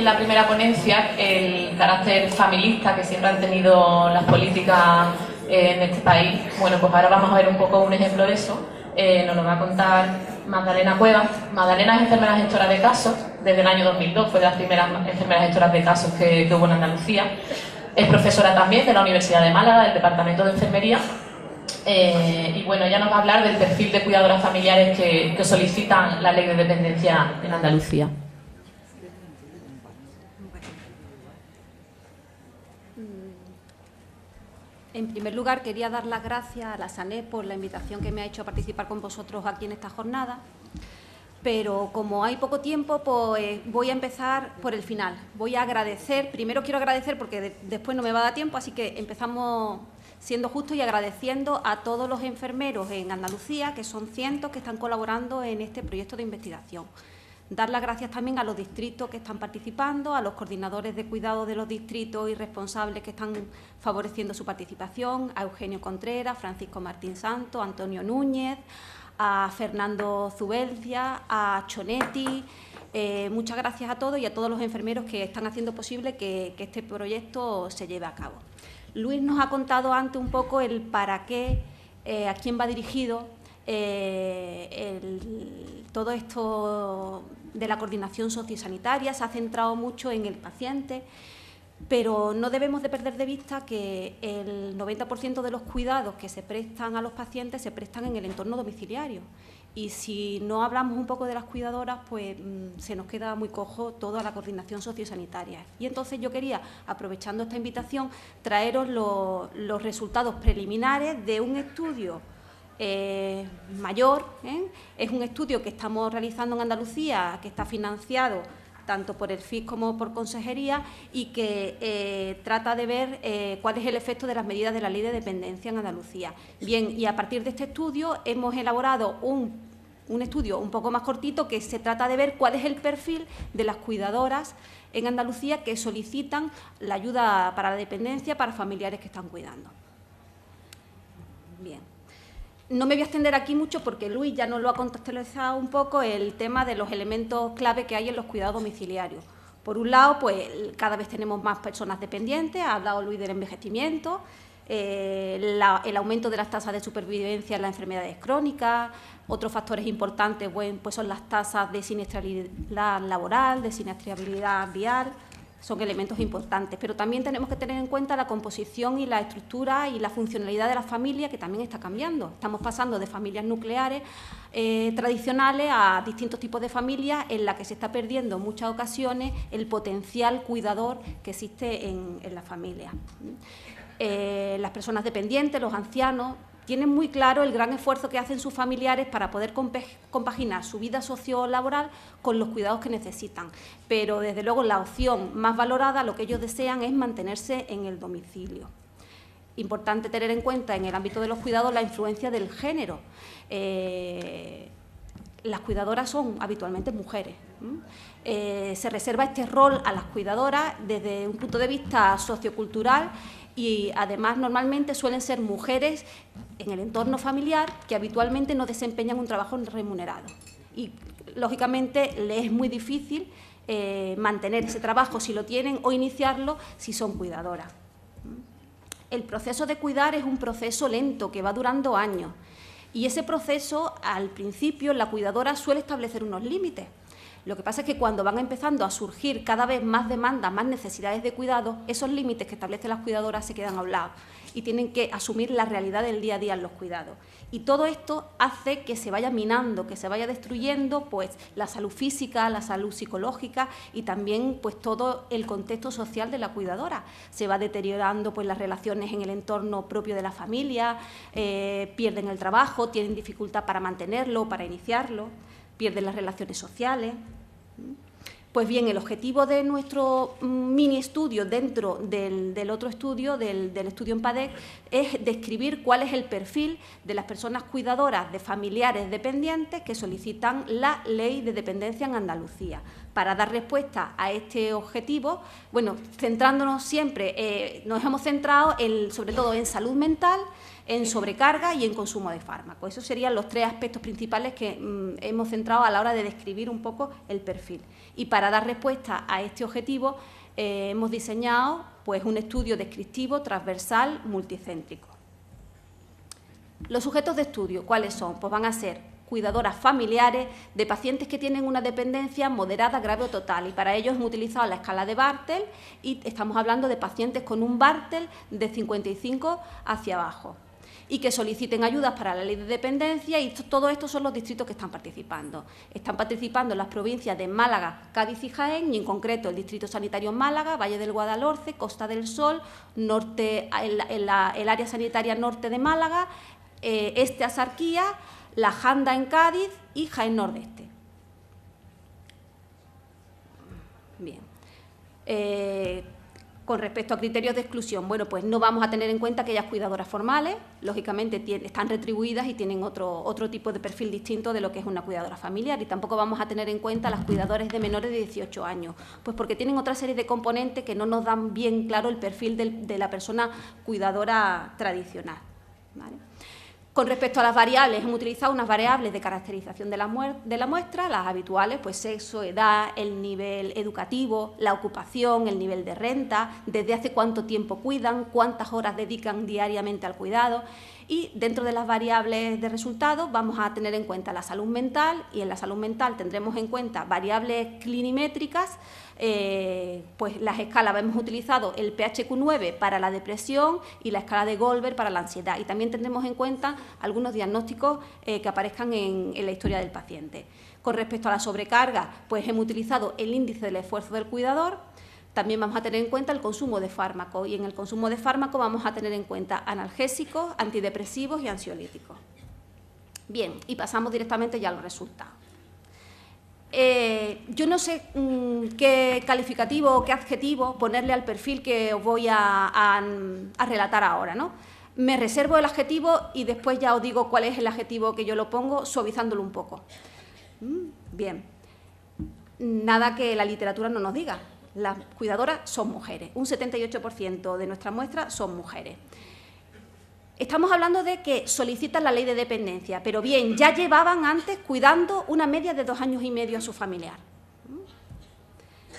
la primera ponencia, el carácter familista que siempre han tenido las políticas en este país. Bueno, pues ahora vamos a ver un poco un ejemplo de eso. Nos lo va a contar Magdalena Cuevas. Magdalena es enfermera gestora de casos desde el año 2002, fue de las primeras enfermeras gestoras de casos que hubo en Andalucía. Es profesora también de la Universidad de Málaga, del Departamento de Enfermería. Y bueno, ella nos va a hablar del perfil de cuidadoras familiares que solicitan la ley de dependencia en Andalucía. En primer lugar, quería dar las gracias a la SANEP por la invitación que me ha hecho a participar con vosotros aquí en esta jornada, pero como hay poco tiempo, pues voy a empezar por el final. Voy a agradecer, primero quiero agradecer porque después no me va a dar tiempo, así que empezamos siendo justos y agradeciendo a todos los enfermeros en Andalucía, que son cientos que están colaborando en este proyecto de investigación. Dar las gracias también a los distritos que están participando, a los coordinadores de cuidado de los distritos y responsables que están favoreciendo su participación, a Eugenio Contreras, Francisco Martín Santos, Antonio Núñez, a Fernando Zubelcia, a Chonetti. Muchas gracias a todos y a todos los enfermeros que están haciendo posible que este proyecto se lleve a cabo. Luis nos ha contado antes un poco el para qué, a quién va dirigido todo esto de la coordinación sociosanitaria. Se ha centrado mucho en el paciente, pero no debemos de perder de vista que el 90% de los cuidados que se prestan a los pacientes se prestan en el entorno domiciliario. Y si no hablamos un poco de las cuidadoras, pues se nos queda muy cojo toda la coordinación sociosanitaria. Y entonces yo quería, aprovechando esta invitación, traeros los resultados preliminares de un estudio mayor. Es un estudio que estamos realizando en Andalucía, que está financiado tanto por el FIS como por Consejería y que trata de ver cuál es el efecto de las medidas de la Ley de Dependencia en Andalucía. Bien, y a partir de este estudio hemos elaborado un estudio un poco más cortito que se trata de ver cuál es el perfil de las cuidadoras en Andalucía que solicitan la ayuda para la dependencia para familiares que están cuidando. Bien. No me voy a extender aquí mucho porque Luis ya nos lo ha contextualizado un poco el tema de los elementos clave que hay en los cuidados domiciliarios. Por un lado, pues cada vez tenemos más personas dependientes, ha hablado Luis del envejecimiento, el aumento de las tasas de supervivencia en las enfermedades crónicas. Otros factores importantes pues son las tasas de siniestralidad laboral, de siniestrabilidad vial. Son elementos importantes, pero también tenemos que tener en cuenta la composición y la estructura y la funcionalidad de la familia, que también está cambiando. Estamos pasando de familias nucleares tradicionales a distintos tipos de familias en las que se está perdiendo en muchas ocasiones el potencial cuidador que existe en la familia. Las personas dependientes, los ancianos, tienen muy claro el gran esfuerzo que hacen sus familiares para poder compaginar su vida sociolaboral con los cuidados que necesitan. Pero, desde luego, la opción más valorada, lo que ellos desean es mantenerse en el domicilio. Importante tener en cuenta en el ámbito de los cuidados la influencia del género. Las cuidadoras son habitualmente mujeres. Se reserva este rol a las cuidadoras desde un punto de vista sociocultural y además normalmente suelen ser mujeres en el entorno familiar que habitualmente no desempeñan un trabajo remunerado. Y lógicamente les es muy difícil mantener ese trabajo si lo tienen o iniciarlo si son cuidadoras. El proceso de cuidar es un proceso lento que va durando años y ese proceso al principio la cuidadora suele establecer unos límites. Lo que pasa es que cuando van empezando a surgir cada vez más demandas, más necesidades de cuidado, esos límites que establecen las cuidadoras se quedan a un lado y tienen que asumir la realidad del día a día en los cuidados. Y todo esto hace que se vaya minando, que se vaya destruyendo pues, la salud física, la salud psicológica y también pues, todo el contexto social de la cuidadora. Se va deteriorando pues, las relaciones en el entorno propio de la familia, pierden el trabajo, tienen dificultad para mantenerlo, para iniciarlo, pierden las relaciones sociales. Pues bien, el objetivo de nuestro mini estudio dentro del otro estudio, del estudio EMPADEC, es describir cuál es el perfil de las personas cuidadoras de familiares dependientes que solicitan la ley de dependencia en Andalucía. Para dar respuesta a este objetivo, bueno, centrándonos siempre, nos hemos centrado sobre todo en salud mental, en sobrecarga y en consumo de fármacos. Esos serían los tres aspectos principales que hemos centrado a la hora de describir un poco el perfil. Y para dar respuesta a este objetivo hemos diseñado pues, un estudio descriptivo, transversal, multicéntrico. Los sujetos de estudio, ¿cuáles son? Pues van a ser cuidadoras familiares de pacientes que tienen una dependencia moderada, grave o total, y para ello hemos utilizado la escala de Bartel y estamos hablando de pacientes con un Bartel de 55 hacia abajo y que soliciten ayudas para la ley de dependencia, y todo esto son los distritos que están participando. Están participando las provincias de Málaga, Cádiz y Jaén, y en concreto el Distrito Sanitario Málaga, Valle del Guadalhorce, Costa del Sol, norte, el área sanitaria norte de Málaga, este Axarquía, la Janda en Cádiz y Jaén Nordeste. Bien. Con respecto a criterios de exclusión, bueno, pues no vamos a tener en cuenta aquellas cuidadoras formales, lógicamente están retribuidas y tienen otro tipo de perfil distinto de lo que es una cuidadora familiar, y tampoco vamos a tener en cuenta las cuidadoras de menores de 18 años, pues porque tienen otra serie de componentes que no nos dan bien claro el perfil de la persona cuidadora tradicional, ¿vale? Con respecto a las variables, hemos utilizado unas variables de caracterización de la muestra, las habituales, pues sexo, edad, el nivel educativo, la ocupación, el nivel de renta, desde hace cuánto tiempo cuidan, cuántas horas dedican diariamente al cuidado, y dentro de las variables de resultados vamos a tener en cuenta la salud mental, y en la salud mental tendremos en cuenta variables clinimétricas, pues las escalas, hemos utilizado el PHQ-9 para la depresión y la escala de Goldberg para la ansiedad, y también tendremos en cuenta algunos diagnósticos que aparezcan en la historia del paciente. Con respecto a la sobrecarga, pues hemos utilizado el índice del esfuerzo del cuidador. También vamos a tener en cuenta el consumo de fármacos, y en el consumo de fármacos vamos a tener en cuenta analgésicos, antidepresivos y ansiolíticos. Bien, y pasamos directamente ya a los resultados. Yo no sé qué calificativo o qué adjetivo ponerle al perfil que os voy a relatar ahora, ¿no? Me reservo el adjetivo y después ya os digo cuál es el adjetivo que yo lo pongo, suavizándolo un poco. Bien, nada que la literatura no nos diga. Las cuidadoras son mujeres, un 78% de nuestra muestra son mujeres. Estamos hablando de que solicitan la ley de dependencia, pero bien, ya llevaban antes cuidando una media de 2 años y medio a su familiar.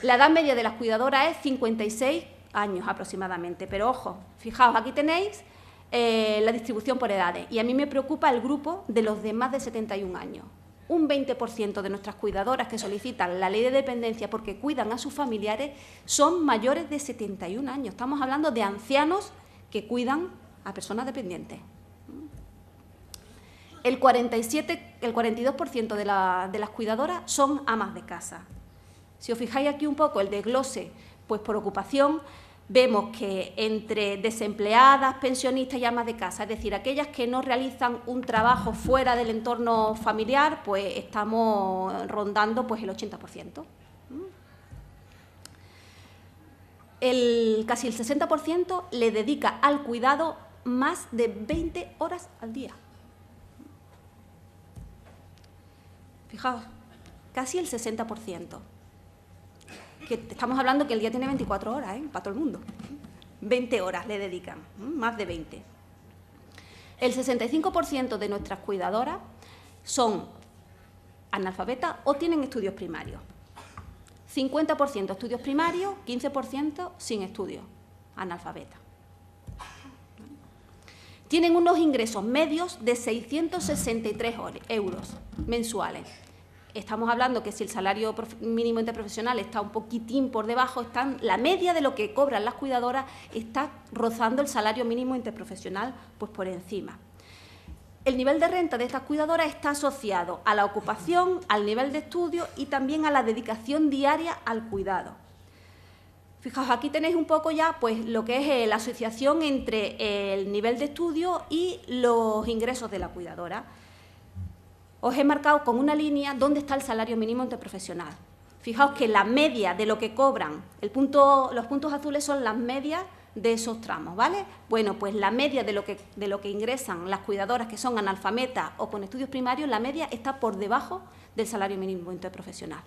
La edad media de las cuidadoras es 56 años aproximadamente, pero ojo, fijaos, aquí tenéis la distribución por edades, y a mí me preocupa el grupo de los de más de 71 años. Un 20% de nuestras cuidadoras que solicitan la ley de dependencia porque cuidan a sus familiares son mayores de 71 años. Estamos hablando de ancianos que cuidan a personas dependientes. El 42% de las cuidadoras son amas de casa. Si os fijáis aquí un poco el desglose, pues por ocupación, vemos que entre desempleadas, pensionistas y amas de casa, es decir, aquellas que no realizan un trabajo fuera del entorno familiar, pues estamos rondando pues el 80%. Casi el 60% le dedica al cuidado más de 20 horas al día. Fijaos, casi el 60%. Que estamos hablando que el día tiene 24 horas, para todo el mundo. 20 horas le dedican, más de 20. El 65% de nuestras cuidadoras son analfabetas o tienen estudios primarios. 50% estudios primarios, 15% sin estudios, analfabetas. Tienen unos ingresos medios de 663 euros mensuales. Estamos hablando que si el salario mínimo interprofesional está un poquitín por debajo, la media de lo que cobran las cuidadoras está rozando el salario mínimo interprofesional pues por encima. El nivel de renta de estas cuidadoras está asociado a la ocupación, al nivel de estudio y también a la dedicación diaria al cuidado. Fijaos, aquí tenéis un poco ya pues, lo que es la asociación entre el nivel de estudio y los ingresos de la cuidadora. Os he marcado con una línea dónde está el salario mínimo interprofesional. Fijaos que la media de lo que cobran, los puntos azules son las medias de esos tramos, ¿vale? Bueno, pues la media de lo que ingresan las cuidadoras que son analfabetas o con estudios primarios, la media está por debajo del salario mínimo interprofesional.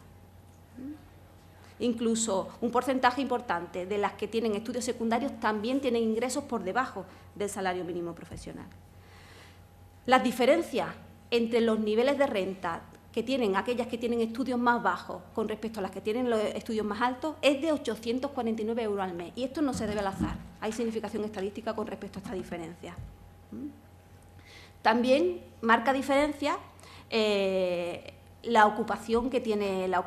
Incluso un porcentaje importante de las que tienen estudios secundarios también tienen ingresos por debajo del salario mínimo profesional. Las diferencias entre los niveles de renta que tienen aquellas que tienen estudios más bajos con respecto a las que tienen los estudios más altos es de 849 € al mes. Y esto no se debe al azar. Hay significación estadística con respecto a esta diferencia. También marca diferencia la ocupación que tiene la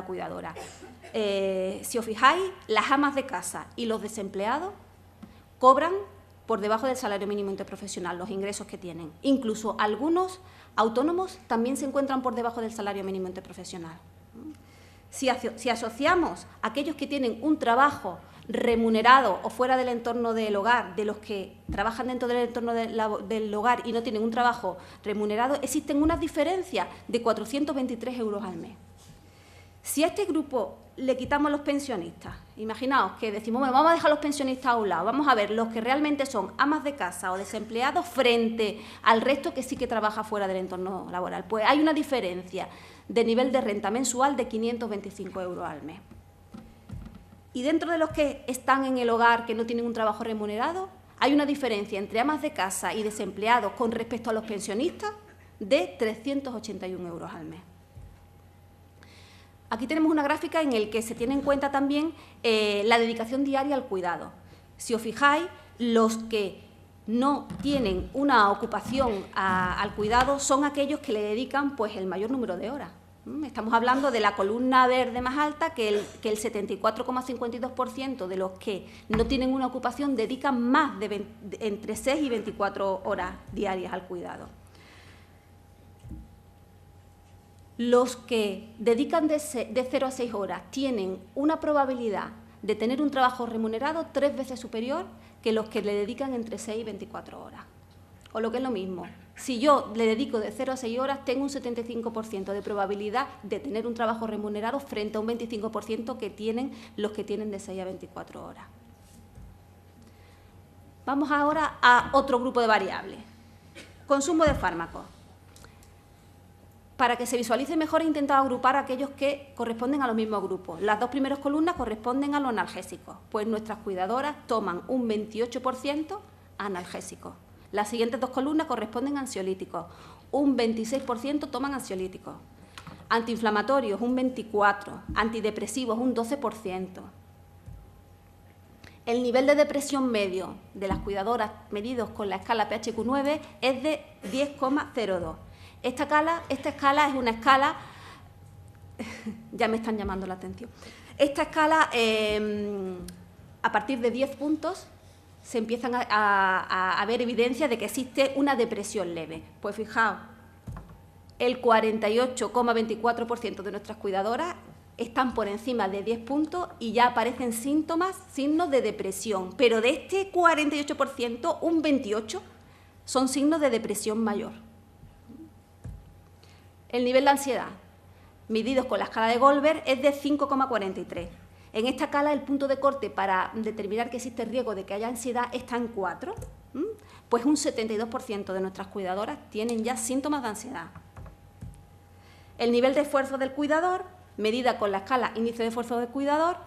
cuidadora. Si os fijáis, las amas de casa y los desempleados cobran por debajo del salario mínimo interprofesional los ingresos que tienen. Incluso algunos autónomos también se encuentran por debajo del salario mínimo interprofesional. Si asociamos a aquellos que tienen un trabajo remunerado o fuera del entorno del hogar, de los que trabajan dentro del entorno del hogar y no tienen un trabajo remunerado, existen unas diferencias de 423 € al mes. Si a este grupo le quitamos los pensionistas, imaginaos que decimos, bueno, vamos a dejar los pensionistas a un lado, vamos a ver los que realmente son amas de casa o desempleados frente al resto que sí que trabaja fuera del entorno laboral. Pues hay una diferencia de nivel de renta mensual de 525 € al mes. Y dentro de los que están en el hogar, que no tienen un trabajo remunerado, hay una diferencia entre amas de casa y desempleados con respecto a los pensionistas de 381 € al mes. Aquí tenemos una gráfica en la que se tiene en cuenta también la dedicación diaria al cuidado. Si os fijáis, los que no tienen una ocupación al cuidado son aquellos que le dedican pues, el mayor número de horas. Estamos hablando de la columna verde más alta, que el 74,52% de los que no tienen una ocupación dedican más de entre 6 y 24 horas diarias al cuidado. Los que dedican de 0 a 6 horas tienen una probabilidad de tener un trabajo remunerado 3 veces superior que los que le dedican entre 6 y 24 horas. O lo que es lo mismo, si yo le dedico de 0 a 6 horas, tengo un 75% de probabilidad de tener un trabajo remunerado frente a un 25% que tienen los que tienen de 6 a 24 horas. Vamos ahora a otro grupo de variables. Consumo de fármacos. Para que se visualice mejor he intentado agrupar aquellos que corresponden a los mismos grupos. Las dos primeras columnas corresponden a los analgésicos, pues nuestras cuidadoras toman un 28% analgésicos. Las siguientes dos columnas corresponden a ansiolíticos, un 26% toman ansiolíticos. Antiinflamatorios, un 24%, antidepresivos, un 12%. El nivel de depresión medio de las cuidadoras medidos con la escala PHQ-9 es de 10,02. Esta escala es una escala, ya me están llamando la atención, esta escala a partir de 10 puntos se empiezan a ver evidencia de que existe una depresión leve. Pues fijaos, el 48,24% de nuestras cuidadoras están por encima de 10 puntos y ya aparecen signos de depresión, pero de este 48%, un 28% son signos de depresión mayor. El nivel de ansiedad, medidos con la escala de Goldberg, es de 5,43. En esta escala, el punto de corte para determinar que existe riesgo de que haya ansiedad está en 4. Pues un 72% de nuestras cuidadoras tienen ya síntomas de ansiedad. El nivel de esfuerzo del cuidador, medida con la escala índice de esfuerzo del cuidador,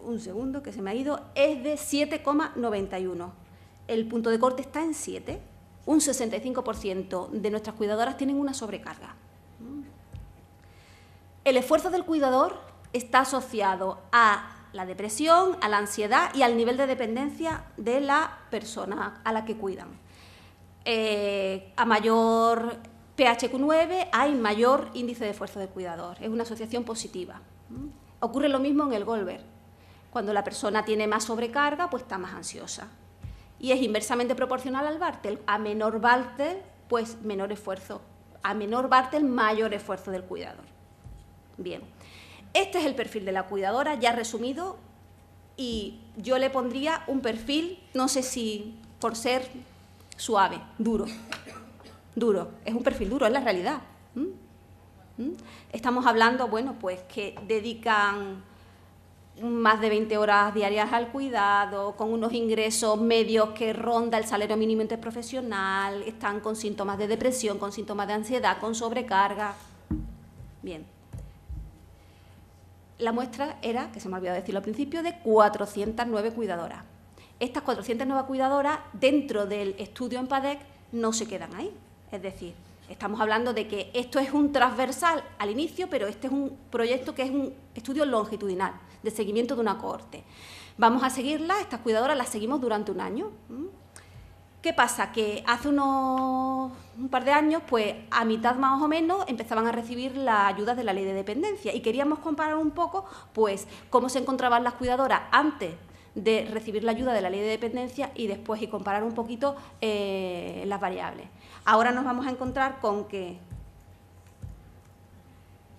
un segundo que se me ha ido, es de 7,91. El punto de corte está en 7. Un 65% de nuestras cuidadoras tienen una sobrecarga. El esfuerzo del cuidador está asociado a la depresión, a la ansiedad y al nivel de dependencia de la persona a la que cuidan. A mayor PHQ-9 hay mayor índice de esfuerzo del cuidador. Es una asociación positiva. Ocurre lo mismo en el Goldberg. Cuando la persona tiene más sobrecarga, pues está más ansiosa. Y es inversamente proporcional al Bartel. A menor Bartel, pues menor esfuerzo. A menor Bartel, mayor esfuerzo del cuidador. Bien, este es el perfil de la cuidadora ya resumido y yo le pondría un perfil, no sé si por ser suave, duro. Duro, es un perfil duro, es la realidad. Estamos hablando, bueno, pues que dedican más de 20 horas diarias al cuidado, con unos ingresos medios que ronda el salario mínimo interprofesional, están con síntomas de depresión, con síntomas de ansiedad, con sobrecarga. Bien. La muestra era, que se me ha olvidado decirlo al principio, de 409 cuidadoras. Estas 409 cuidadoras, dentro del estudio en PADEC, no se quedan ahí. Es decir, estamos hablando de que esto es un transversal al inicio, pero este es un proyecto que es un estudio longitudinal de seguimiento de una cohorte. Vamos a seguirla, estas cuidadoras las seguimos durante un año. ¿Qué pasa? Que hace un par de años, pues a mitad más o menos, empezaban a recibir las ayudas de la Ley de Dependencia y queríamos comparar un poco, pues, cómo se encontraban las cuidadoras antes de recibir la ayuda de la Ley de Dependencia y después, y comparar un poquito las variables. Ahora nos vamos a encontrar con que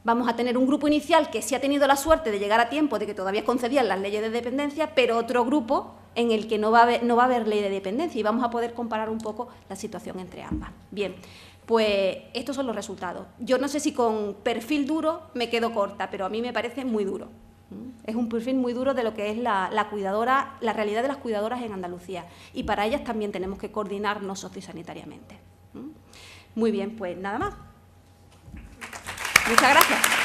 vamos a tener un grupo inicial que sí ha tenido la suerte de llegar a tiempo, de que todavía concedían las leyes de dependencia, pero otro grupo en el que no va a haber ley de dependencia y vamos a poder comparar un poco la situación entre ambas. Bien, pues estos son los resultados. Yo no sé si con perfil duro me quedo corta, pero a mí me parece muy duro. Es un perfil muy duro de lo que es la realidad de las cuidadoras en Andalucía, y para ellas también tenemos que coordinarnos sociosanitariamente. Muy bien, pues nada más. Muchas gracias.